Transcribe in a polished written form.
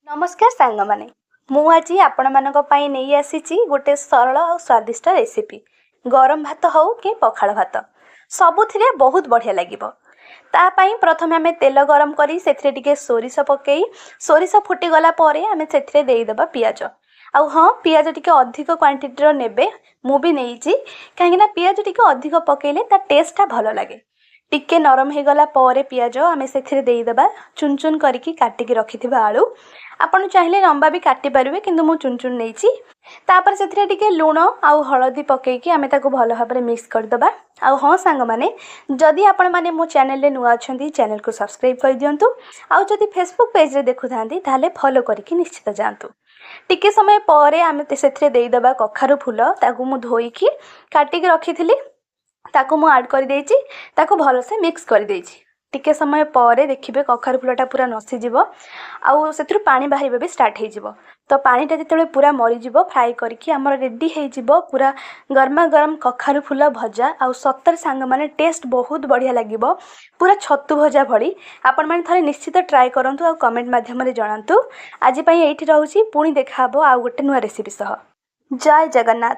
नमस्कार सांग माने मु आज आपण मानक पई नहीं आसीची गोटे सरल और स्वादिष्ट रेसिपी। गरम भात हो कि पखाल भात सबुथिरे बहुत बढ़िया लागिबो। ता पई प्रथमे आमे तेल गरम करी सेथिरे टिके सोरिष पकेई सोरिष फुटी गला परे आमे सेथिरे देई देबा पियाज। आउ हाँ पियाज टिके अधिक क्वांटिटी रो नेबे मु भी नेइची काहेकि ना पियाज टिके अधिक पकेइले ता टेस्टटा भलो लागे। टिके नरम हे गला परे पियाज आमे सेथिरे देई देबा चुन चुन करिकी काटिकी रखिथिबा आलू। आपण चाहिले लंबा भी काटी पारिबे किंतु मु चुन चुन नेइची। तापर सेथिरे टिके लूण आउ हळदी पकेइकी आमे ताको भलो भाबरे मिक्स कर दबा। आउ हाँ सांग माने जदि आपण माने मो चैनल रे नुआ अछंती चैनल को सब्सक्राइब कर दियंतु। आउ जदि फेसबुक पेज रे देखुथांती ताले फॉलो करिकी निश्चित जानतु। टिके समय परे आमे सेथिरे देई दबा कखारु फूल ताको मु धोईकी काटिकी रखिथिली ताको मु ऐड कर देइची ताको भलो से मिक्स कर देइची। टिके समय परे देखिबे कखारु फूलटा पूरा नसी जिवो आउ सेथुरु पानी बाहरिबे भी स्टार्ट हे जिवो। तो पानीटा जेतेबे पूरा मरी जिवो फ्राई करके हमर रेडी हे जिवो पूरा गरमा गरम कखारु फूल भजा। आउ सत्तर सांग माने टेस्ट बहुत बढ़िया लागिबो पूरा छतु भजा भली। आपण माने थरे निश्चित ट्राई करंतु आउ कमेंट माध्यम रे जणांतु। आज पई एठी रहूची पुणी देखाबो आउ गोटे नुवा रेसिपी सह। जय जगन्नाथ।